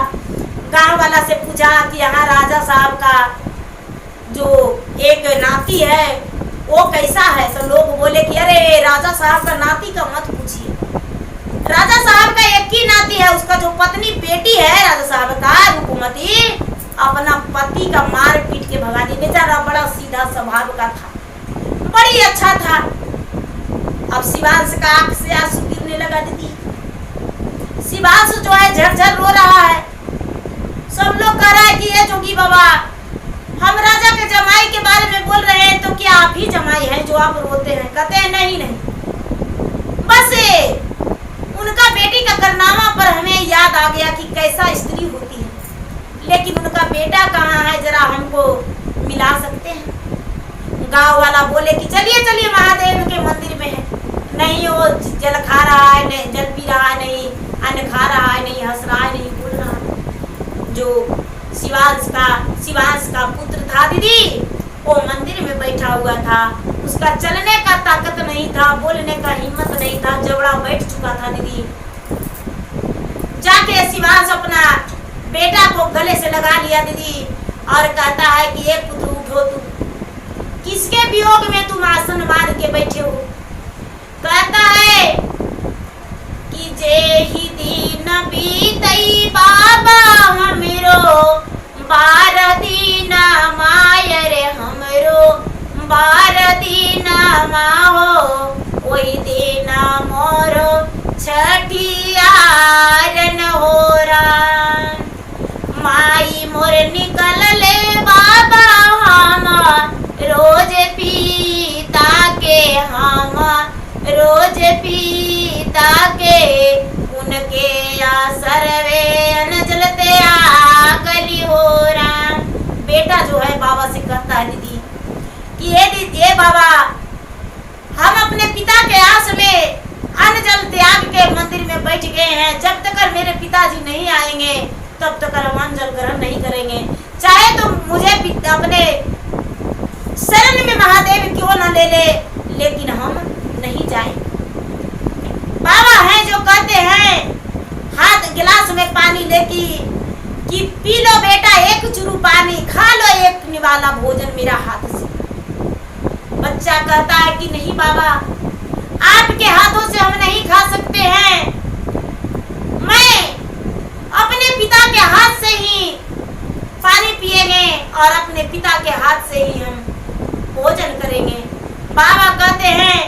गांव वाला से पूछा कि यहाँ राजा साहब का जो एक नाती है वो कैसा है, तो लोग बोले कि अरे राजा साहब का नाती का मत पूछिए, राजा साहब का एक ही नाती है, उसका जो पत्नी बेटी है राजा साहब का रुकुमती, अपना पति का मार पीट के भगा दी। बेचारा बड़ा सीधा स्वभाव का था, बड़ी अच्छा था। अब शिवांश का आंख से आंसू गिरने लगा दीदी, शिवांश जो है झरझर रो रहा है। सब लोग कह रहा है कि ये जोगी बाबा, हम राजा के जमाई के बारे में बोल रहे हैं, तो क्या आप ही जमाई हैं जो आप रोते हैं? कहते हैं नहीं नहीं, बस उनका बेटी का करनामा पर हमें याद आ गया कि कैसा स्त्री होती है, लेकिन उनका बेटा कहाँ है, जरा हमको मिला सकते हैं? गांव वाला बोले कि चलिए चलिए महादेव के मंदिर में है। नहीं, वो जल खा रहा है, नहीं जल पी रहा है, नहीं अन्न खा रहा है, नहीं हंस रहा है, नहीं बोल रहा है। जो शिवांश का पुत्र था दीदी, वो मंदिर में बैठा हुआ था, उसका चलने का ताकत नहीं था, बोलने का हिम्मत नहीं था, जबड़ा बैठ चुका था दीदी। जाके शिवांश अपना बेटा को गले से लगा लिया दीदी और कहता है कि ये पुत्र उठो, तुम किसके वियोग में तुम आसन मार के बैठे हो? कहता है कि जे ही दिन बीतई बाबा हमरो, 12 दिन मायर हमरो, 12 दिन माहो, वही दिन मोरो छठियारन हो राम। माई मोर निकल ले बाबा हम रोज पीता के, हम रोज पीता के, उनके सर्वे अनजलते आगली हो राम। बेटा जो है बाबा से कहता है दीदी कि ये बाबा, हम अपने पिता के आस में अन्न जल त्याग के मंदिर में बैठ गए हैं, जब तक मेरे पिताजी नहीं आएंगे तब तक हम अन्न जल ग्रहण नहीं करेंगे, चाहे तो मुझे अपने शरण में महादेव क्यों न ले ले, लेकिन हम नहीं जाएंगे। बाबा हैं जो कहते हैं हाथ गिलास में पानी लेके कि पी लो बेटा एक चुरू पानी, खा लो एक निवाला भोजन मेरा हाथ से। बच्चा कहता है कि नहीं बाबा, आपके हाथों से हम नहीं खा सकते हैं, मैं अपने पिता के हाथ से ही पानी पिएंगे और अपने पिता के हाथ से ही हम भोजन करेंगे। बाबा कहते हैं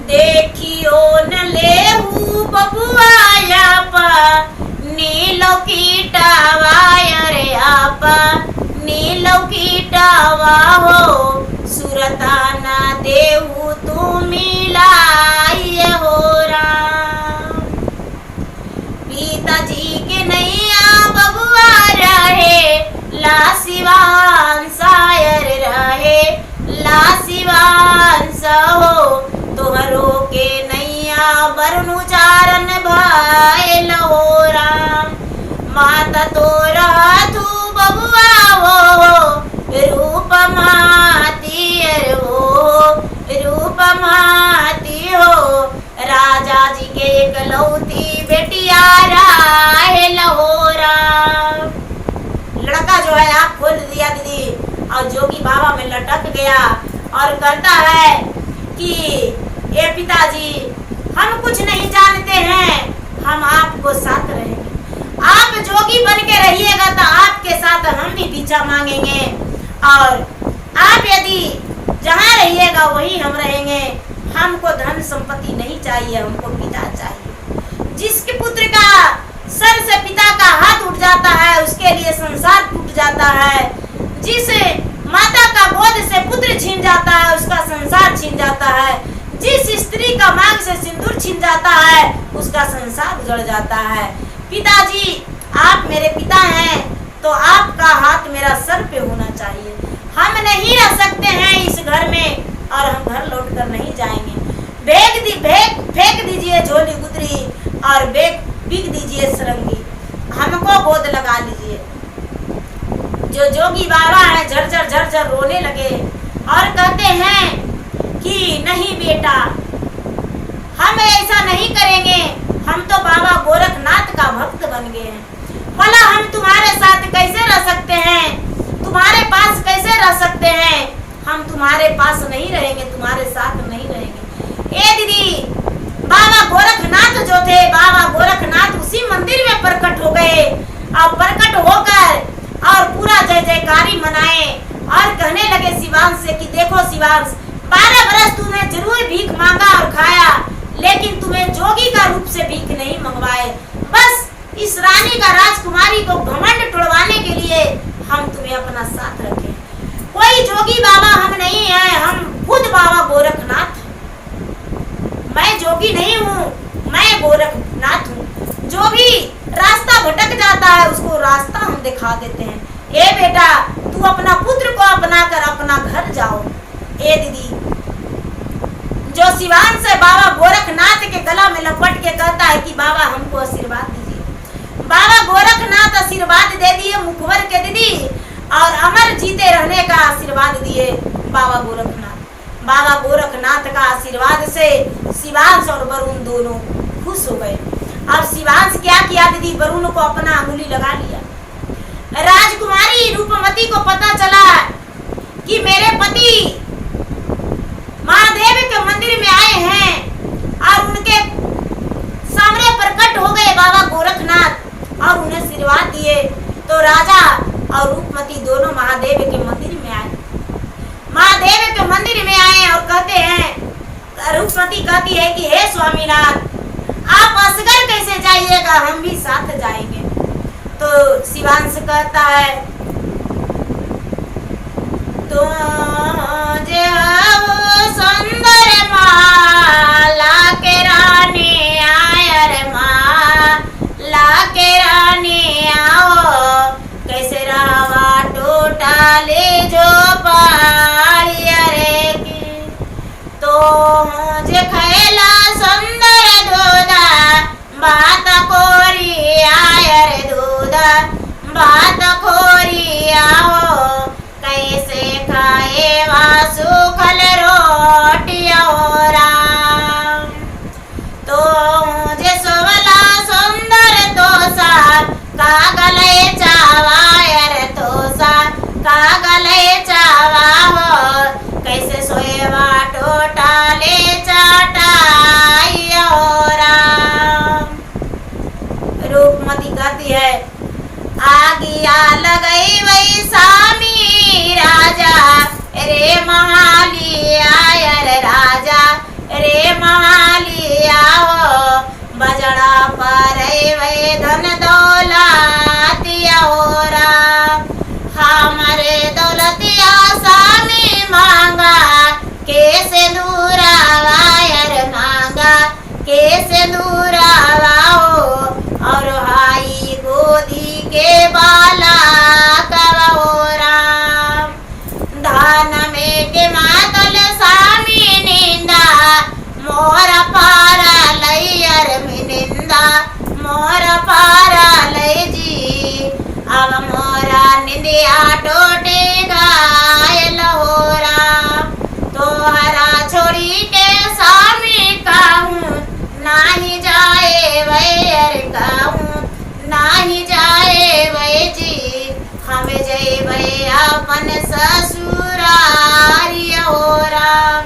देखियो न लेहू बबुआया पा नीलो कीटावा, अरे आपा नीलो कीटावा हो, सुरता ना देहू तू मिलाई हो राम। पिताजी के नैया बबुआ रहे, ला शिवांश रहे, ला शिवांश हो, तोहरो के नैया वरुण चारण भाईल हो राम। माता तोरा तू बबुआ हो, रूप माती हो, रूप माती हो, राजा जी के एकलौती बेटिया राहेल हो राम। लड़का जो है आँख खोल दिया दीदी और जोगी बाबा में लटक गया और कहता है कि ये पिताजी, हम कुछ नहीं जानते हैं, हम आपको साथ रहेंगे, आप जोगी बन के रहिएगा तो आपके साथ हम भी भिक्षा मांगेंगे, और आप यदि जहाँ रहिएगा वहीं हम रहेंगे, हमको धन संपत्ति नहीं चाहिए, हमको पिता चाहिए। जिसके पुत्र का सर से पिता का हाथ उठ जाता है उसके लिए संसार टूट जाता है, जिस जाता है उसका संसार छिन जाता है। जिस स्त्री का मांग से सिंदूर छिन जाता है उसका संसार उजड़ जाता है। पिताजी आप मेरे पिता हैं तो आपका हाथ मेरा सर पे होना चाहिए। हम नहीं रह सकते हैं इस घर में और हम घर लौट कर नहीं जाएंगे। फेंक दीजिए झोली गुदरी और बिक दीजिए सरंगी, हमको गोद लगा लीजिए। जो जोगी बाबा है झरझर रोने लगे और कहते हैं कि नहीं बेटा हम ऐसा नहीं करेंगे, हम तो बाबा गोरखनाथ का भक्त बन गए हैं। भला हम तुम्हारे साथ कैसे रह सकते हैं, तुम्हारे पास कैसे रह सकते हैं। हम तुम्हारे पास नहीं रहेंगे, तुम्हारे साथ नहीं रहेंगे। ए दीदी बाबा गोरखनाथ जो थे, बाबा गोरखनाथ उसी मंदिर में प्रकट हो गए और प्रकट होकर और पूरा जय जयकारी मनाए और कहने लगे शिवांश से कि देखो शिवांश 12 बरस तूने जरूर भीख मांगा और खाया, लेकिन तुम्हें जोगी का रूप से भीख नहीं मंगवाए। बस इस रानी का राजकुमारी को घमंड तोड़वाने के लिए हम तुम्हें अपना साथ रखें। कोई जोगी बाबा हम नहीं है, हम खुद बाबा गोरखनाथ। मैं जोगी नहीं हूँ, मैं गोरखनाथ हूँ। जो भी रास्ता भटक जाता है उसको रास्ता हम दिखा देते हैं। ए बेटा तू अपना पुत्र को अपना कर अपना घर जाओ। ए दीदी जो शिवांश से बाबा गोरखनाथ के गला में लपट के कहता है कि बाबा हमको आशीर्वाद दीजिए। बाबा गोरखनाथ आशीर्वाद दे दिए मुखबर के दीदी और अमर जीते रहने का आशीर्वाद दिए बाबा गोरखनाथ। बाबा गोरखनाथ का आशीर्वाद से शिवांश और वरुण दोनों खुश हो गए। अब शिवांश क्या किया दीदी, वरुण को अपना अंगुली लगा लिया। राजकुमारी रूपमती को पता चला कि मेरे पति महादेव के मंदिर में आए हैं और उनके सामने प्रकट हो गए बाबा गोरखनाथ और उन्हें आशीर्वाद दिए। तो राजा और रूपमती दोनों महादेव के मंदिर में आए। महादेव के मंदिर में आए और कहते हैं, रूपमती कहती है कि हे स्वामीनाथ आप असगर कैसे जाइएगा, हम भी साथ जाएंगे। तो शिवांश कहता है तो जे सुंदर माला के रानी आयर माला के रानी आओ, कैसे रावा टोटा ले जो पालिया रे की। तो जे खैला सुंदर दूधा बात कोरी आयर दूधा बात खोरी आओ, कैसे खाए वासु खल रोटिया राम। तो जे सोवला सुंदर तोसा का गले चावायर तोसा का गले चावा हो, कैसे सोएवा टोटा ले चाटाइया राम। रूपमती कहती है आगिया लगई वही सामी राजा रे महालिया रे राजा रे महालिया हो, बजड़ा पर वे धन दौलतिया हो राम। हमारे दौलतिया सामी मांगा कैसे दूरा वायर मांगा कैसे दूरा वाओ, और हाई गोदी के बाला कहो राम। धान में के मातल सामी निंदा मोर पारा लैयर मिनिंदा मोर पारा लय जी। अब मोरा निंदिया टोटे गायल हो राम। तोहरा छोड़ी के सामी कहूँ नाही जाए वैर कहूँ नाही जाए वै जी। हम जय अपन ससुरारी हो राम।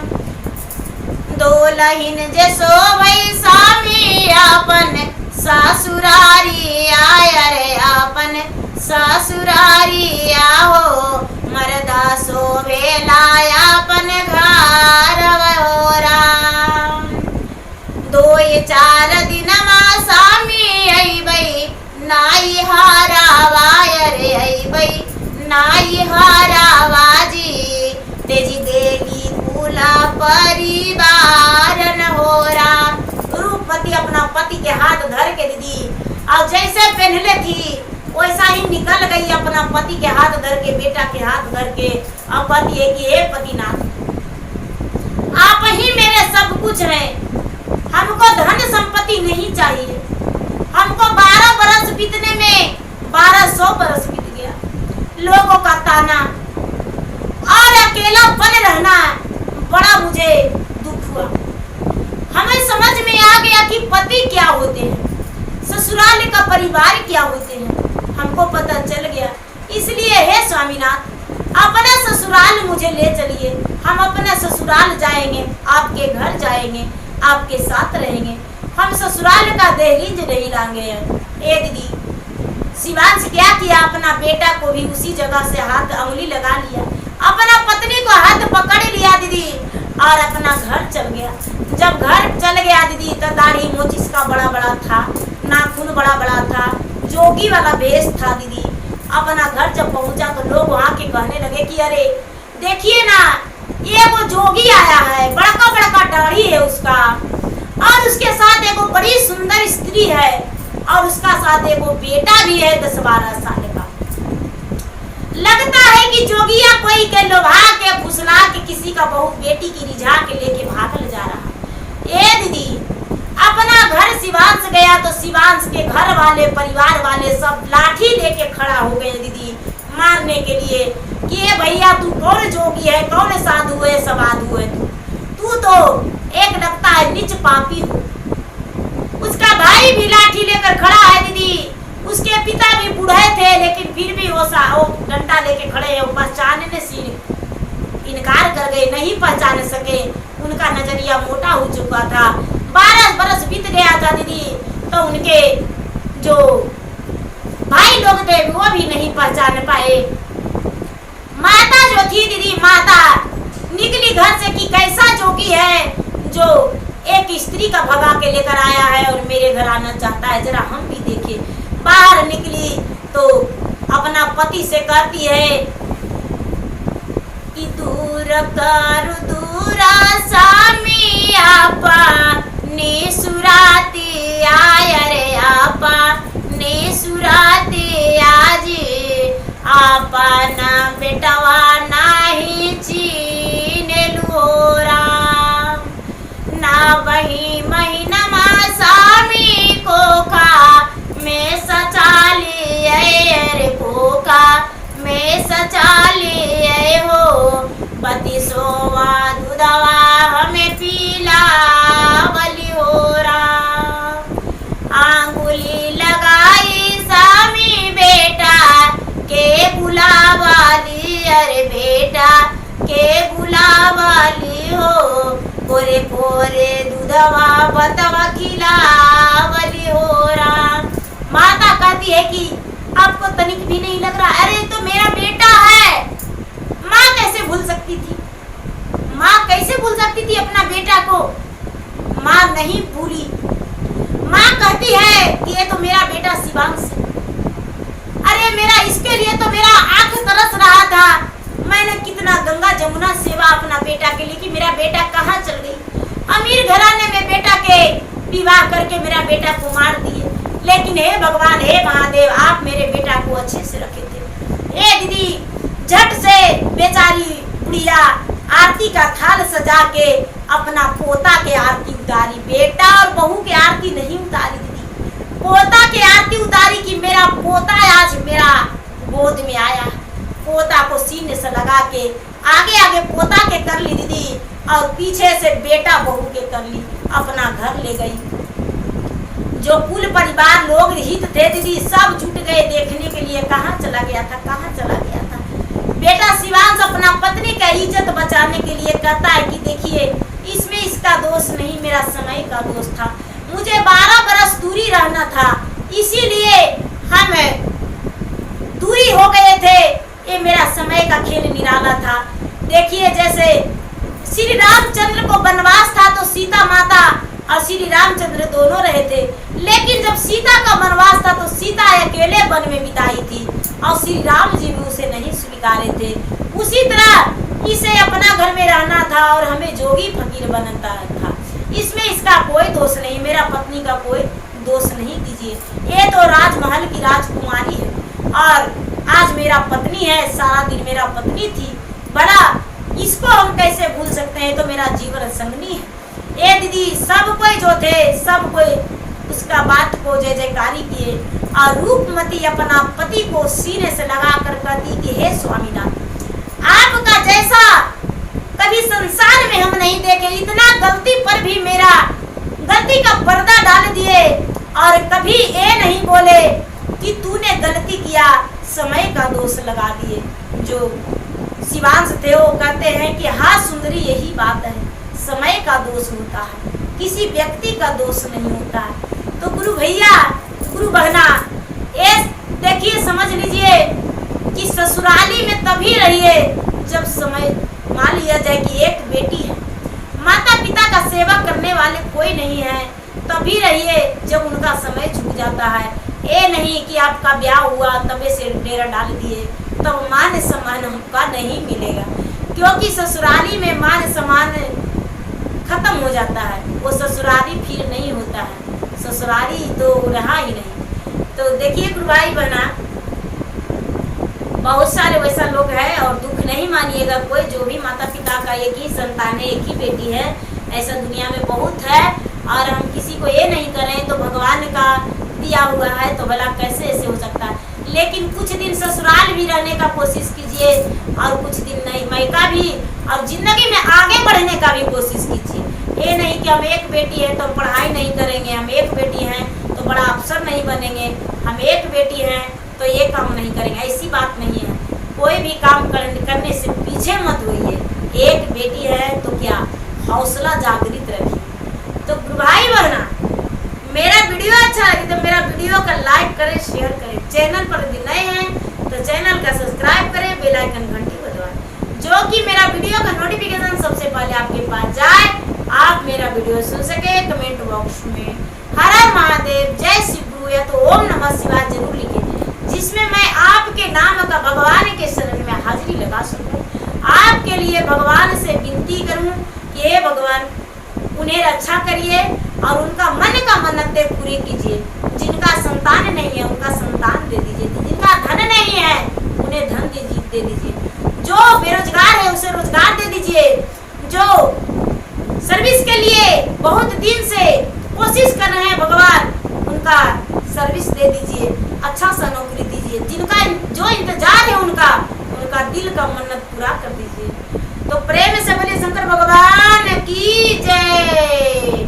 दोलहिन जे सोवै सामी अपन ससुरारी आयर अपन ससुरारी आओ, मरदा सोवेला अपन घर हो राम। 2-4 दिन सामी अइबै नाई हारा वायर अइबै नाई हारा वाजी, तेजी देवी भर के दीदी, और जैसे पहनले थी वैसा ही निकल गई अपना पति के हाथ धर के, बेटा के हाथ धर के। अब पति है कि हे पतिनाथ, आप ही मेरे सब कुछ हैं, हमको धन संपत्ति नहीं चाहिए। हमको 12 बरस बीतने में 1200 बरस बीत गया, लोगों का ताना और अकेलापन रहना बड़ा मुझे दुख हुआ। हमें समझ में आ गया कि पति क्या होते हैं, ससुराल का परिवार क्या होते हैं, हमको पता चल गया। इसलिए हे स्वामीनाथ, अपना ससुराल मुझे ले चलिए, हम अपना ससुराल जाएंगे, आपके घर जाएंगे, आपके साथ रहेंगे, हम ससुराल का दहलीज नहीं लाएंगे। ए दीदी, शिवांश क्या किया, अपना बेटा को भी उसी जगह से हाथ अंगुली लगा लिया, अपना पत्नी को हाथ पकड़ लिया दीदी, और अपना घर चल गया। जब घर चल गया दीदी, तो दाढ़ी मूंछ इसका बड़ा बड़ा था, नाखून बड़ा बड़ा था, जोगी वाला भेष था दीदी। अपना घर जब पहुंचा तो लोग वहाँ के कहने लगे कि अरे देखिए ना, ये वो जोगी आया है, बड़का बड़का दाढ़ी है उसका, और उसके साथ एक बड़ी सुंदर स्त्री है, और उसका साथ एक बेटा भी है 10-12 साल का। लगता है कि जोगिया कोई के लोभा के फुसला के किसी का बहू बेटी की रिझा के लेके भागल जा रहा। ए दीदी, अपना घर शिवांश गया तो शिवांश के घर वाले, परिवार वाले सब लाठी लेके खड़ा हो गए दीदी, मारने के लिए कि ये भैया तू कौन जोगी है, कौन साधु है, सवाधु है, तू तो एक लगता है नीच पापी हो। उसका भाई भी लाठी लेकर खड़ा है दीदी, उसके पिता भी बूढ़े थे, लेकिन फिर भी वो डंडा लेके खड़े हैं। वो पहचानने से इनकार कर गए, नहीं पहचान सके, उनका नजरिया मोटा हो चुका था। 12 बरस बीत गया था दीदी, तो उनके जो भाई लोग थे वो भी नहीं पहचान पाए। माता जो थी दीदी, माता निकली घर से कि कैसा जोगी है जो एक स्त्री का भगा के लेकर आया है और मेरे घर आना चाहता है, जरा हम भी देखें। बाहर निकली तो अपना पति से कहती है कि दूर कर दूरा सामी आपा ने सुराती आय रे आपा ने सुराती आज आपा ना बेटवा नाही चीने लोरा ना वही महीना मा सामी को का मैं सचाली रे पोका मैं सचाली हो पति सोवा दूधवा हमें पीला बलि हो रहा। आंगुली लगाई सामी बेटा के बुलावाली, अरे बेटा के बुलावाली हो, कोरे कोरे दूधवा बतवा खिलावली हो रहा। माता कहती है कि आपको तनिक भी नहीं लग रहा, अरे तो मेरा बेटा है। माँ कैसे भूल सकती थी, माँ कैसे भूल सकती थी अपना बेटा को। माँ नहीं भूली, माँ कहती है कि ये तो मेरा बेटा शिवांश है। अरे मेरा इसके लिए तो मेरा आंख तरस रहा था, मैंने कितना गंगा जमुना सेवा अपना बेटा के लिए कि मेरा बेटा कहाँ चल गई। अमीर घराने में बेटा के विवाह करके मेरा बेटा को मार दिए, लेकिन हे भगवान, हे महादेव, आप मेरे बेटा को अच्छे से रखे थे। ए दीदी, झट से बेचारी बुढ़िया आरती का थाल सजा के अपना पोता के आरती उतारी। बेटा और बहू के आरती नहीं उतारी दीदी, पोता के आरती उतारी कि मेरा पोता आज मेरा गोद में आया। पोता को सीने से लगा के आगे आगे पोता के कर ली दीदी, और पीछे से बेटा बहू के कर ली, अपना घर ले गई। जो कुल परिवार लोग हित थे दीदी, सब जुट गए देखने के लिए, कहाँ चला गया था, कहाँ चला गया था। बेटा शिवांश अपना पत्नी का इज्जत बचाने के लिए कहता है कि देखिए इसमें इसका दोष नहीं, मेरा समय का दोष था, मुझे 12 बरस दूरी रहना था, इसीलिए हम दूरी हो गए थे, ये मेरा समय का खेल निराला था। देखिए जैसे श्री रामचंद्र को वनवास था तो सीता माता और श्री रामचंद्र दोनों रहे थे, लेकिन जब सीता का वनवास था तो सीता अकेले वन में बिताई थी और श्री राम जी भी उसे नहीं स्वीकारे थे। उसी तरह इसे अपना घर में रहना था और हमें जोगी फकीर बनता था, इसमें इसका कोई दोष नहीं, मेरा पत्नी का कोई दोष नहीं दीजिए। ये तो राजमहल की राजकुमारी है और आज मेरा पत्नी है, सारा दिन मेरा पत्नी थी, बड़ा इसको हम कैसे भूल सकते हैं, तो मेरा जीवन संगनी है। ये दीदी सब कोई जो थे सब कोई उसका बात को जय जयकारी किए और रूपमती अपना पति को सीने से लगा कर कहती कि हे स्वामीनाथ, आपका जैसा कभी संसार में हम नहीं देखे, इतना गलती पर भी मेरा गलती का पर्दा डाल दिए और कभी ये नहीं बोले कि तूने गलती किया, समय का दोष लगा दिए। जो शिवांश थे वो कहते हैं कि हाँ सुंदरी, यही बात है, समय का दोष होता है, किसी व्यक्ति का दोष नहीं होता है। तो गुरु भैया, गुरु बहना, ये देखिए समझ लीजिए कि ससुराली में तभी रहिए जब समय, मान लिया जाए कि एक बेटी है, माता पिता का सेवा करने वाले कोई नहीं है, तभी रहिए जब उनका समय छूट जाता है। ये नहीं कि आपका ब्याह हुआ तबे से डेरा डाल दिए, तब मान सम्मान हमका नहीं मिलेगा, क्योंकि ससुराली में मान सम्मान खत्म हो जाता है, वो ससुराली फिर नहीं होता है, ससुराली तो रहा ही नहीं। तो देखिए गुरु भाई बहना, बहुत सारे वैसा लोग हैं और दुख नहीं मानिएगा कोई, जो भी माता पिता का एक ही संतान है, एक ही बेटी है, ऐसा दुनिया में बहुत है। और हम किसी को ये नहीं करें तो भगवान का दिया हुआ है, तो भला कैसे ऐसे हो सकता है। लेकिन कुछ दिन ससुराल भी रहने का कोशिश कीजिए और कुछ दिन नहीं मायका भी, और जिंदगी में आगे बढ़ने का भी कोशिश कीजिए। ये नहीं कि हम एक बेटी है तो पढ़ाई नहीं करेंगे, हम एक बेटी हैं तो बड़ा अफसर नहीं बनेंगे, हम एक बेटी हैं तो ये काम नहीं करेंगे, ऐसी बात नहीं है। कोई भी काम करने से पीछे मत होइए। एक बेटी है तो क्या, हौसला जागृत रखिए। तो भाई बहना, मेरा वीडियो अच्छा लगे तो मेरा वीडियो का लाइक करें, शेयर करें, चैनल पर यदि नए हैं तो चैनल का सब्सक्राइब करें, बेल आइकन घंटी बजवाएं, जो कि मेरा वीडियो का नोटिफिकेशन सबसे पहले आपके पास जाए, आप मेरा वीडियो सुन सके। कमेंट बॉक्स में हर हर महादेव, जय शिव गुरु या तो ओम नमः शिवाय जरूर लिखें, जिसमें मैं आपके नाम का भगवान के शरण में हाजिरी लगा सकूं, आपके लिए भगवान से विनती करूं कि हे भगवान उन्हें रक्षा करिए और उनका मन का मन्नतें पूरी कीजिए। जिनका संतान नहीं है उनका संतान दे दीजिए, जिनका धन नहीं है उन्हें धन दे दीजिए, जो बेरोजगार है उसे रोजगार दे दीजिए, जो सर्विस के लिए बहुत दिन से कोशिश कर रहे हैं भगवान उनका सर्विस दे दीजिए, अच्छा सा नौकरी दीजिए, जिनका जो इंतजार है उनका दिल का मन्नत पूरा कर दीजिए। तो प्रेम से बोलिए शंकर भगवान की जय।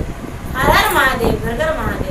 हर हर महादेव, घर घर महादेव।